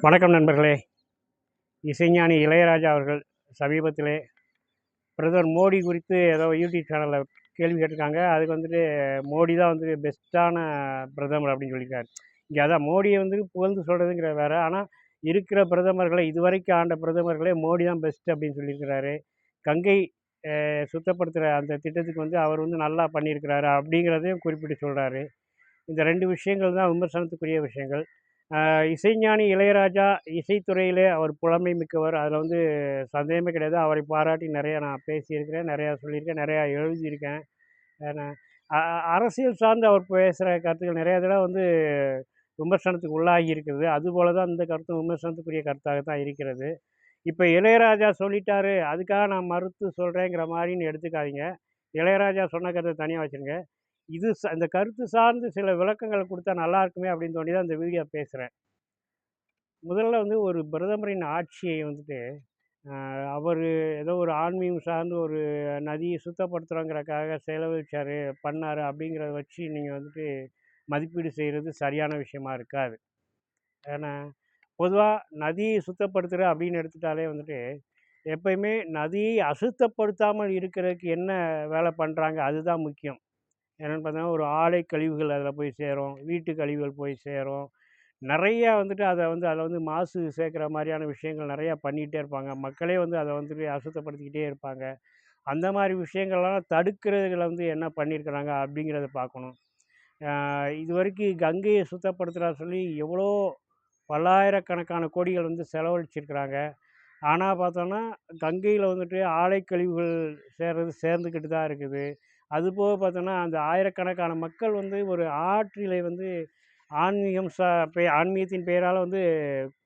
வணக்கம் நண்பர்களே. இசைஞானி இளையராஜா அவர்கள் சமீபத்திலே பிரதமர் மோடி குறித்து ஏதோ யூடியூப் சேனலில் கேள்வி கேட்டிருக்காங்க. அதுக்கு வந்துட்டு மோடி தான் வந்து பெஸ்ட்டான பிரதமர் அப்படின்னு சொல்லியிருக்காரு. இங்கே அதான் மோடியை வந்து புகழ்ந்து சொல்கிறதுங்கிற வேறு. ஆனால் இருக்கிற பிரதமர்களை இதுவரைக்கும் ஆண்ட பிரதமர்களே மோடி தான் பெஸ்ட் அப்படின்னு சொல்லியிருக்கிறாரு. கங்கை சுத்தப்படுத்துகிற அந்த திட்டத்துக்கு வந்து அவர் வந்து நல்லா பண்ணியிருக்கிறாரு அப்படிங்கிறதையும் குறிப்பிட்டு சொல்கிறாரு. இந்த ரெண்டு விஷயங்கள் தான் விமர்சனத்துக்குரிய விஷயங்கள். இசைஞானி இளையராஜா இசைத்துறையிலே அவர் புலமை மிக்கவர். அதில் வந்து சந்தேகமே கிடையாது. அவரை பாராட்டி நிறையா நான் பேசியிருக்கிறேன், நிறையா சொல்லியிருக்கேன், நிறையா எழுதியிருக்கேன். நான் அரசியல் சார்ந்து அவர் பேசுகிற கருத்துக்கள் நிறையா தடவை வந்து விமர்சனத்துக்கு உள்ளாகி இருக்குது. அதுபோல தான் இந்த கருத்தும் விமர்சனத்துக்குரிய கருத்தாக தான் இருக்கிறது. இப்போ இளையராஜா சொல்லிட்டாரு, அதுக்காக நான் மறுத்து சொல்கிறேங்கிற மாதிரின்னு எடுத்துக்காதீங்க. இளையராஜா சொன்ன கருத்தை தனியாக வச்சுருங்க. இது இந்த கருத்து சார்ந்து சில விளக்கங்கள் கொடுத்தா நல்லா இருக்குமே அப்படின்னு தோண்டி தான் இந்த வீடியோ பேசுகிறேன். முதல்ல வந்து ஒரு பிரதமரின் ஆட்சியை வந்துட்டு அவர் ஏதோ ஒரு ஆன்மீகம் சார்ந்து ஒரு நதியை சுத்தப்படுத்துகிறோங்கிறக்காக செலவழிச்சார் பண்ணார் அப்படிங்கிறத வச்சு நீங்கள் வந்துட்டு மதிப்பீடு செய்கிறது சரியான விஷயமா இருக்காது. ஏன்னா பொதுவாக நதியை சுத்தப்படுத்துகிற அப்படின்னு எடுத்துட்டாலே வந்துட்டு எப்பயுமே நதியை அசுத்தப்படுத்தாமல் இருக்கிறதுக்கு என்ன வேலை பண்ணுறாங்க அதுதான் முக்கியம். என்னென்னு பார்த்தீங்கன்னா ஒரு ஆலை கழிவுகள் அதில் போய் சேரும், வீட்டு கழிவுகள் போய் சேரும். நிறையா வந்துட்டு அதில் வந்து மாசு சேர்க்குற மாதிரியான விஷயங்கள் நிறையா பண்ணிகிட்டே இருப்பாங்க. மக்களே வந்து அதை வந்துட்டு அசுத்தப்படுத்திக்கிட்டே இருப்பாங்க. அந்த மாதிரி விஷயங்கள்லாம் தடுக்கிறதுல வந்து என்ன பண்ணியிருக்கிறாங்க அப்படிங்கிறத பார்க்கணும். இது வரைக்கும் கங்கையை சுத்தப்படுத்துகிறா சொல்லி எவ்வளோ பல்லாயிரக்கணக்கான கோடிகள் வந்து செலவழிச்சிருக்கிறாங்க. ஆனால் பார்த்தோன்னா கங்கையில் வந்துட்டு ஆலை கழிவுகள் சேர்ந்துக்கிட்டு தான் இருக்குது. அதுபோக பார்த்தோன்னா அந்த ஆயிரக்கணக்கான மக்கள் வந்து ஒரு ஆற்றிலே வந்து ஆன்மீகத்தின் பெயரால் வந்து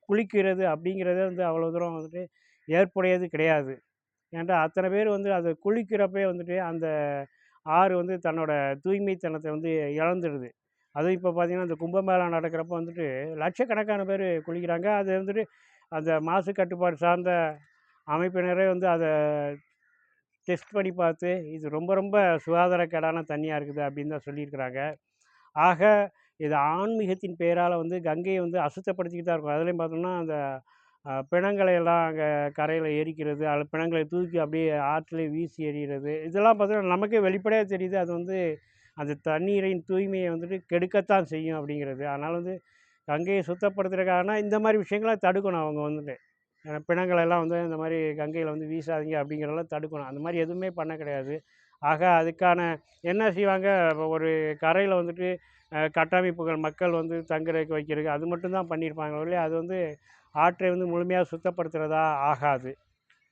குளிக்கிறது அப்படிங்கிறதே வந்து அவ்வளோ தூரம் வந்துட்டு ஏற்புடையது கிடையாது. ஏன்டா அத்தனை பேர் வந்து அதை குளிக்கிறப்பே வந்துட்டு அந்த ஆறு வந்து தன்னோட தூய்மைத்தனத்தை வந்து இழந்துடுது. அதுவும் இப்போ பார்த்திங்கன்னா இந்த கும்பமேளா நடக்கிறப்ப வந்துட்டு லட்சக்கணக்கான பேர் குளிக்கிறாங்க. அது வந்துட்டு அந்த மாசு கட்டுப்பாடு சார்ந்த அமைப்பினரே வந்து அதை டெஸ்ட் பண்ணி பார்த்து இது ரொம்ப ரொம்ப சுகாதாரக்கேடான தண்ணியாக இருக்குது அப்படின்னு தான் சொல்லியிருக்கிறாங்க. ஆக இது ஆன்மீகத்தின் பெயரால் வந்து கங்கையை வந்து அசுத்தப்படுத்திக்கிட்டு தான் இருக்கும். அதுலேயும் பார்த்தோம்னா அந்த பிணங்களை எல்லாம் அங்கே கரையில் எரிக்கிறது, அதில் பிணங்களை தூக்கி அப்படியே ஆற்றிலே வீசி எறிகிறது, இதெல்லாம் பார்த்தோன்னா நமக்கே வெளிப்படையாக தெரியுது. அது வந்து அந்த தண்ணீரின் தூய்மையை வந்துட்டு கெடுக்கத்தான் செய்யும் அப்படிங்கிறது. அதனால் வந்து கங்கையை சுத்தப்படுத்துறதுக்கான இந்த மாதிரி விஷயங்களை தடுக்கணும். அவங்க வந்துட்டு பிணங்களெல்லாம் வந்து இந்த மாதிரி கங்கையில் வந்து வீசாதீங்க அப்படிங்கிறதெல்லாம் தடுக்கணும். அந்த மாதிரி எதுவுமே பண்ண கிடையாது. ஆக அதுக்கான என்ன செய்வாங்க, ஒரு கரையில் வந்துட்டு கட்டமைப்புகள் மக்கள் வந்து தங்குறதுக்கு வைக்கிறதுக்கு அது மட்டும்தான் பண்ணியிருப்பாங்க ஒழிய அது வந்து ஆற்றை வந்து முழுமையாக சுத்தப்படுத்துகிறதா ஆகாது.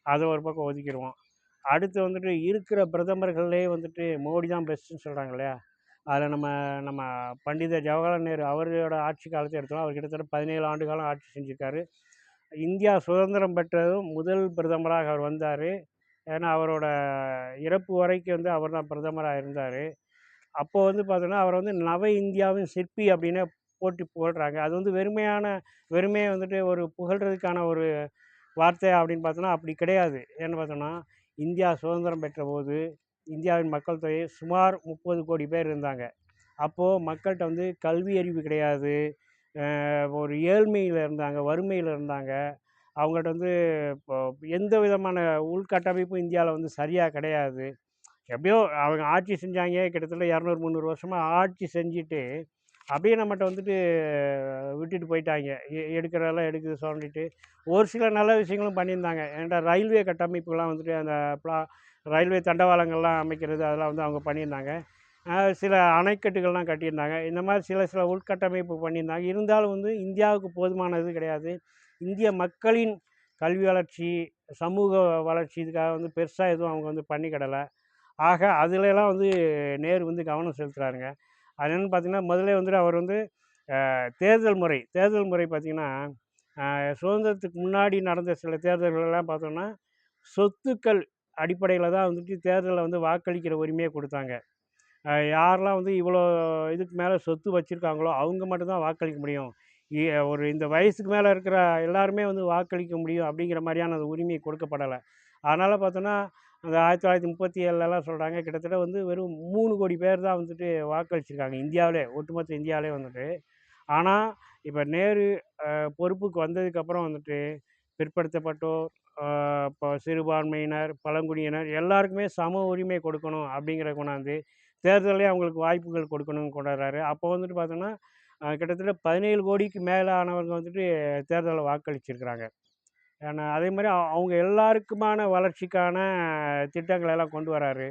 அதை ஒரு பக்கம் ஒதுக்கிடுவோம். அடுத்து வந்துட்டு இருக்கிற பிரதமர்கள்லேயே வந்துட்டு மோடி தான் பெஸ்ட்டுன்னு சொல்கிறாங்க இல்லையா? அதில் நம்ம நம்ம பண்டித ஜவஹர்லால் நேரு அவரோட ஆட்சி காலத்தை எடுத்தோம். அவர் கிட்டத்தட்ட 17 ஆண்டு காலம் ஆட்சி செஞ்சுருக்காரு. இந்தியா சுதந்திரம் பெற்றதும் முதல் பிரதமராக அவர் வந்தார். ஏன்னா அவரோட இறப்பு வரைக்கும் வந்து அவர் தான் பிரதமராக இருந்தார். அப்போது வந்து பார்த்தோன்னா அவர் வந்து நவ இந்தியாவின் சிற்பி அப்படின்னு போட்டி புகழ்கிறாங்க. அது வந்து வெறுமையை வந்துட்டு ஒரு புகழ்கிறதுக்கான ஒரு வார்த்தை அப்படின்னு பார்த்தோன்னா அப்படி கிடையாது. ஏன்னு பார்த்தோன்னா இந்தியா சுதந்திரம் பெற்ற போது இந்தியாவின் மக்கள் தொகை சுமார் 30 கோடி பேர் இருந்தாங்க. அப்போது மக்கள்கிட்ட வந்து கல்வி அறிவு கிடையாது, ஒரு ஏழ்மையில் இருந்தாங்க, வறுமையில் இருந்தாங்க. அவங்கள்ட்ட வந்து இப்போ எந்த விதமான உள்கட்டமைப்பும் இந்தியாவில் வந்து சரியாக கிடையாது. எப்படியோ அவங்க ஆட்சி செஞ்சாங்க, கிட்டத்தட்ட 200 300 வருஷமாக ஆட்சி செஞ்சுட்டு அப்படியே நம்மகிட்ட வந்துட்டு விட்டுட்டு போயிட்டாங்க. எடுக்கிறதெல்லாம் எடுக்குது சொல்லிட்டு ஒரு சில நல்ல விஷயங்களும் பண்ணியிருந்தாங்க. ஏன்டா ரயில்வே கட்டமைப்புலாம் வந்துட்டு அந்த ரயில்வே தண்டவாளங்கள்லாம் அமைக்கிறது அதெல்லாம் வந்து அவங்க பண்ணியிருந்தாங்க. சில அணைக்கட்டுகள்லாம் கட்டியிருந்தாங்க. இந்த மாதிரி சில உள்கட்டமைப்பு பண்ணியிருந்தாங்க. இருந்தாலும் வந்து இந்தியாவுக்கு போதுமானது கிடையாது. இந்திய மக்களின் கல்வி வளர்ச்சி, சமூக வளர்ச்சி இதுக்காக வந்து பெருசாக எதுவும் அவங்க வந்து பண்ணிக்கிடலை. ஆக அதுலலாம் வந்து நேரு வந்து கவனம் செலுத்துகிறாருங்க. அது என்னென்னு பார்த்தீங்கன்னா முதல்ல வந்துட்டு அவர் வந்து தேர்தல் முறை பார்த்திங்கன்னா சுதந்திரத்துக்கு முன்னாடி நடந்த சில தேர்தல்கள்லாம் பார்த்தோன்னா சொத்துக்கள் அடிப்படையில் தான் வந்துட்டு தேர்தலில் வந்து வாக்களிக்கிற உரிமையை கொடுத்தாங்க. யாரெல்லாம் வந்து இவ்வளோ இதுக்கு மேலே சொத்து வச்சுருக்காங்களோ அவங்க மட்டும்தான் வாக்களிக்க முடியும். ஒரு இந்த வயசுக்கு மேலே இருக்கிற எல்லாருமே வந்து வாக்களிக்க முடியும் அப்படிங்கிற மாதிரியான அந்த உரிமை கொடுக்கப்படலை. அதனால் பார்த்தோன்னா அந்த 1937லலாம் சொல்கிறாங்க கிட்டத்தட்ட வந்து வெறும் 3 கோடி பேர் தான் வந்துட்டு வாக்களிச்சிருக்காங்க இந்தியாவிலே, ஒட்டுமொத்த இந்தியாவிலே வந்துட்டு. ஆனால் இப்போ நேரு பொறுப்புக்கு வந்ததுக்கப்புறம் வந்துட்டு பிற்படுத்தப்பட்டோர், இப்போ சிறுபான்மையினர், பழங்குடியினர் எல்லாருக்குமே சம உரிமை கொடுக்கணும் அப்படிங்கிறத கொண்டாந்து தேர்தல்லே அவங்களுக்கு வாய்ப்புகள் கொடுக்கணும்னு கொண்டாடுறாரு. அப்போ வந்துட்டு பார்த்தோன்னா கிட்டத்தட்ட 17 கோடிக்கு மேலானவங்க வந்துட்டு தேர்தலில் வாக்களிச்சிருக்கிறாங்க. ஏன்னா அதே மாதிரி அவங்க எல்லாருக்குமான வளர்ச்சிக்கான திட்டங்களை எல்லாம் கொண்டு வராரு.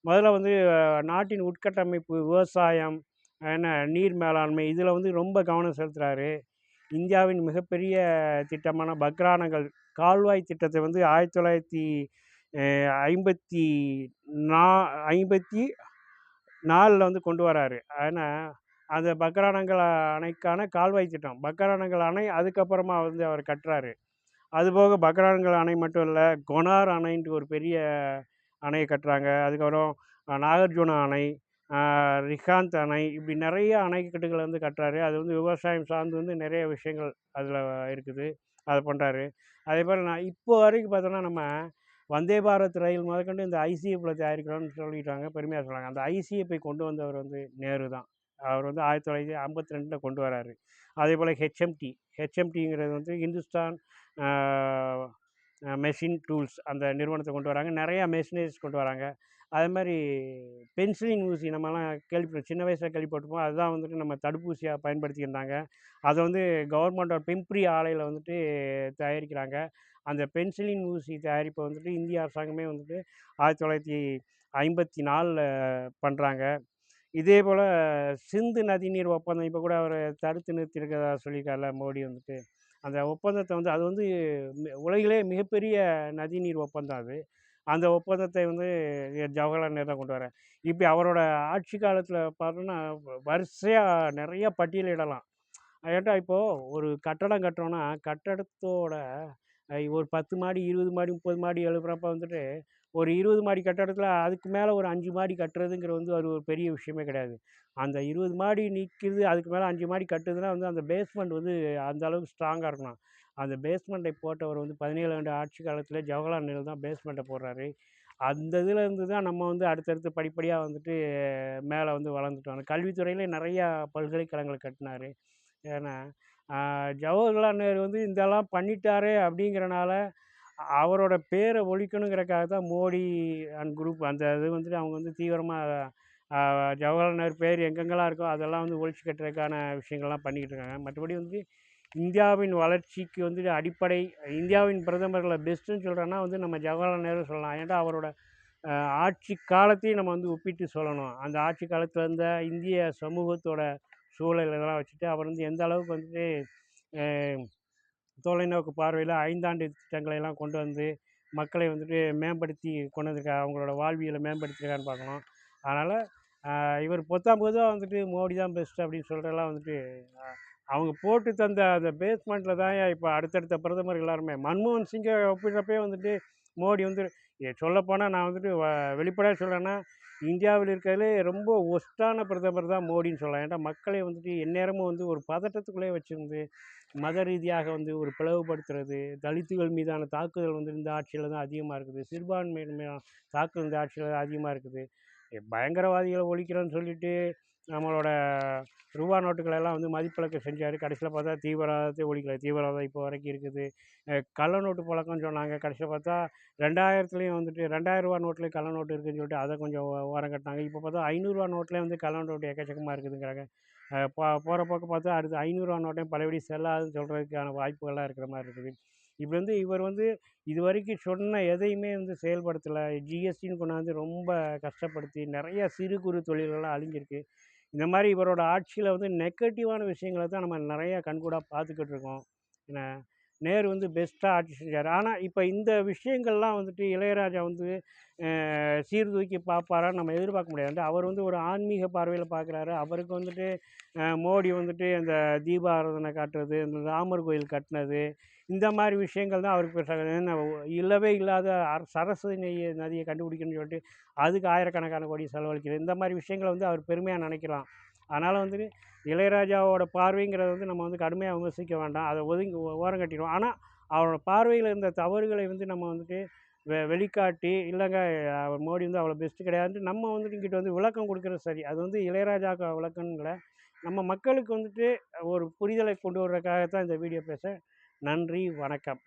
முதல்ல வந்து நாட்டின் உட்கட்டமைப்பு, விவசாயம், என்ன நீர் மேலாண்மை இதில் வந்து ரொம்ப கவனம் செலுத்துகிறாரு. இந்தியாவின் மிகப்பெரிய திட்டமான பக்ரானங்கள் கால்வாய் திட்டத்தை வந்து 1954 வந்து கொண்டு வராரு. ஆனால் அந்த பக்ரானங்கள் அணைக்கான கால்வாய் திட்டம், பக்ரானங்கள் அணை அதுக்கப்புறமா வந்து அவர் கட்டுறாரு. அதுபோக பக்ரானங்கள் அணை மட்டும் இல்லை, கொனார் அணைன்ட்டு ஒரு பெரிய அணையை கட்டுறாங்க. அதுக்கப்புறம் நாகார்ஜுனா அணை, ரிகாந்த் அணை, இப்படி நிறைய அணைக்கட்டுகளை வந்து கட்டுறாரு. அது வந்து விவசாயம் சார்ந்து வந்து நிறைய விஷயங்கள் அதில் இருக்குது. அதை பண்ணுறாரு. அதே போல் நான் இப்போ வரைக்கும் பார்த்தோன்னா நம்ம வந்தே பாரத் ரயில் முதற்கொண்டு இந்த ஐசிஎஃப்பில் தயாரிக்கிறோம்னு சொல்லிட்டாங்க, பெருமையாக சொல்கிறாங்க. அந்த ஐசிஎஃப்பை கொண்டு வந்தவர் வந்து நேரு தான். அவர் வந்து 1952 கொண்டு வராரு. அதே போல் ஹெச்எம்டிங்கிறது வந்து ஹிந்துஸ்தான் மெஷின் டூல்ஸ் அந்த நிறுவனத்தை கொண்டு வராங்க. நிறையா மெஷினரிஸ் கொண்டு வராங்க. அதே மாதிரி பென்சிலின் ஊசி நம்மலாம் சின்ன வயசில் கேள்விப்பட்டிருப்போம். அதுதான் வந்துட்டு நம்ம தடுப்பூசியாக பயன்படுத்தியிருந்தாங்க. அதை வந்து கவர்மெண்டோட பிம்ப்ரி ஆலையில் வந்துட்டு தயாரிக்கிறாங்க. அந்த பென்சிலின் ஊசி தயாரிப்பை வந்துட்டு இந்திய அரசாங்கமே வந்துட்டு 1954 பண்ணுறாங்க. இதே போல் சிந்து நதிநீர் ஒப்பந்தம் இப்போ கூட அவர் தடுத்து நிறுத்தியிருக்கிறதா சொல்லியிருக்காருல மோடி வந்துட்டு. அந்த ஒப்பந்தத்தை வந்து அது வந்து உலகிலே மிகப்பெரிய நதிநீர் ஒப்பந்தம் அது. அந்த ஒப்பந்தத்தை வந்து ஜவஹர்லால் நேரு தான் கொண்டு வரார். இப்படி அவரோட ஆட்சி காலத்தில் பார்த்தோன்னா வரிசையாக நிறைய பட்டியலிடலாம். ஏன்டா இப்போது ஒரு கட்டடம் கட்டுறோன்னா கட்டடத்தோட ஒரு 10 மாடி, 20 மாடி, 30 மாடி எழுப்புறப்ப வந்துட்டு ஒரு 20 மாடி கட்டடத்தில் அதுக்கு மேலே ஒரு 5 மாடி கட்டுறதுங்கிறது வந்து அது ஒரு பெரிய விஷயமே கிடையாது. அந்த 20 மாடி நிற்கிது, அதுக்கு மேலே 5 மாடி கட்டுதுன்னா வந்து அந்த பேஸ்மெண்ட் வந்து அந்த அளவுக்கு ஸ்ட்ராங்காக இருக்கணும். அந்த பேஸ்மெண்ட்டை போட்டவர் வந்து 17 ஆண்டு ஆட்சி காலத்தில் ஜவஹர்லால் நேரு தான் பேஸ்மெண்ட்டை போடுறாரு. அந்த இதில் இருந்து தான் நம்ம வந்து அடுத்தடுத்து படிப்படியாக வந்துட்டு மேலே வந்து வளர்ந்துட்டோம். அந்த கல்வித்துறையிலே நிறையா பல்கலைக்கழகங்களை கட்டினார். ஏன்னா ஜவஹர்லால் நேரு வந்து இதெல்லாம் பண்ணிட்டாரே அப்படிங்கிறனால அவரோட பேரை ஒழிக்கணுங்கிறக்காக தான் மோடி அண்ட் குரூப் அந்த இது வந்துட்டு அவங்க வந்து தீவிரமாக ஜவஹர்லால் நேரு பேர் எங்கெங்கெல்லாம் இருக்கோ அதெல்லாம் வந்து ஒழிச்சு கட்டுறதுக்கான விஷயங்கள்லாம் பண்ணிக்கிட்டு இருக்காங்க. மற்றபடி வந்து இந்தியாவின் வளர்ச்சிக்கு வந்துட்டு அடிப்படை இந்தியாவின் பிரதமர்களை பெஸ்ட்டுன்னு சொல்கிறோன்னா வந்து நம்ம ஜவஹர்லால் நேரு சொல்லலாம். ஏன்டா அவரோட ஆட்சி காலத்தையும் நம்ம வந்து ஒப்பிட்டு சொல்லணும். அந்த ஆட்சி காலத்தில் இருந்த இந்திய சமூகத்தோட சூழல் இதெல்லாம் வச்சுட்டு அவர் வந்து எந்த அளவுக்கு வந்துட்டு தொலைநோக்கு பார்வையில் 5 ஆண்டு திட்டங்களை எல்லாம் கொண்டு வந்து மக்களை வந்துட்டு மேம்படுத்தி கொண்டு வந்திருக்காரு, அவங்களோட வாழ்வியலை மேம்படுத்தியிருக்காருன்னு பார்க்கணும். அதனால் இவர் பொதுவாக வந்துட்டு மோடி தான் பெஸ்ட்டு அப்படின்னு சொல்கிறதெல்லாம் வந்துட்டு அவங்க போட்டு தந்த அந்த பேஸ்மெண்ட்டில் தான் இப்போ அடுத்தடுத்த பிரதமர் எல்லாருமே மன்மோகன் சிங்கை ஒப்பிடுறப்பே வந்துட்டு மோடி வந்து சொல்லப்போனால் நான் வந்துட்டு வெளிப்படையாக சொல்கிறேன்னா இந்தியாவில் இருக்கிறதுலே ரொம்ப ஒஸ்ட்டான பிரதமர் தான் மோடின்னு சொல்லலாம். ஏன்டா மக்களை வந்துட்டு எந்நேரமும் வந்து ஒரு பதட்டத்துக்குள்ளே வச்சுருந்து மத ரீதியாக வந்து ஒரு பிளவுபடுத்துறது, தலித்துகள் மீதான தாக்குதல் வந்து இந்த ஆட்சியில் தான் அதிகமாக இருக்குது. சிறுபான்மையினர் மீதான தாக்குதல் இந்த ஆட்சியில் தான் அதிகமாக இருக்குது. பயங்கரவாதிகளை ஒழிக்கிறோன்னு சொல்லிட்டு நம்மளோட ரூபா நோட்டுகளை எல்லாம் வந்து மதிப்பிழக்க செஞ்சார். கடைசியில் பார்த்தா தீவிரவாதத்தை ஒழிக்கல. தீவிரவாதம் இப்போ வரைக்கும் இருக்குது. கள்ள நோட்டு பழக்கம்னு சொன்னாங்க. கடைசியில் பார்த்தா 2000லேயும் வந்துட்டு ரூ. 2000 நோட்லேயும் கள்ள நோட்டு இருக்குதுன்னு சொல்லிட்டு அதை கொஞ்சம் ஓரம் கட்டினாங்க. இப்போ பார்த்தா ரூ. 500 நோட்லேயும் வந்து கள்ள நோட்டு எக்கச்சக்கமாக இருக்குதுங்கிறாங்க. போகிற போக்கு பார்த்தா அடுத்து ரூ. 500 நோட்டையும் பழையபடி செல்லாதுன்னு சொல்கிறதுக்கான வாய்ப்புகள்லாம் இருக்கிற மாதிரி இருக்குது. இப்படி வந்து இவர் வந்து இது வரைக்கும் சொன்ன எதையுமே வந்து செயல்படுத்தலை. ஜிஎஸ்டின்னு கொண்டாந்து ரொம்ப கஷ்டப்படுத்தி நிறைய சிறு குறு தொழில்கள்லாம் அழிஞ்சிருக்கு. இந்த மாதிரி இவரோட ஆட்சியில் வந்து நெகட்டிவான விஷயங்களை தான் நம்ம நிறைய கண்கூடாக பார்த்துக்கிட்டு இருக்கோம். ஏன்னா நேரு வந்து பெஸ்ட்டாக ஆட்சி செஞ்சார். ஆனால் இப்போ இந்த விஷயங்கள்லாம் வந்துட்டு இளையராஜா வந்து சீர்தூக்கி பார்ப்பாரான்னு நம்ம எதிர்பார்க்க முடியாது. அவர் வந்து ஒரு ஆன்மீக பார்வையில் பார்க்குறாரு. அவருக்கு வந்துட்டு மோடி வந்துட்டு இந்த தீபாராதனை காட்டுறது, இந்த ராமர் கோயில் கட்டினது, இந்த மாதிரி விஷயங்கள் தான் அவருக்கு பெருசாக இல்லவே இல்லாத சரஸ்வதி நதியை கண்டுபிடிக்கணும்னு சொல்லிட்டு அதுக்கு ஆயிரக்கணக்கான கோடி செலவழிக்கிறது, இந்த மாதிரி விஷயங்களை வந்து அவர் பெருமையாக நினைக்கலாம். அதனால் வந்துட்டு இளையராஜாவோட பார்வைங்கிறத வந்து நம்ம வந்து கடுமையாக விமர்சிக்க வேண்டாம். அதை ஒதுங்கி ஓரம் கட்டிடுவோம். ஆனால் அவரோட பார்வையில் இருந்த தவறுகளை வந்து நம்ம வந்துட்டு வெளிக்காட்டி இல்லைங்க அவர் மோடி வந்து அவ்வளோ பெஸ்ட்டு கிடையாதுன்ட்டு நம்ம வந்துட்டு இங்கிட்ட வந்து விளக்கம் கொடுக்குறது சரி. அது வந்து இளையராஜாவுக்கு விளக்கம்னு இல்லை, நம்ம மக்களுக்கு வந்துட்டு ஒரு புரிதலை கொண்டு வர்றதுக்காக தான் இந்த வீடியோ பேசுகிறேன். நன்றி, வணக்கம்.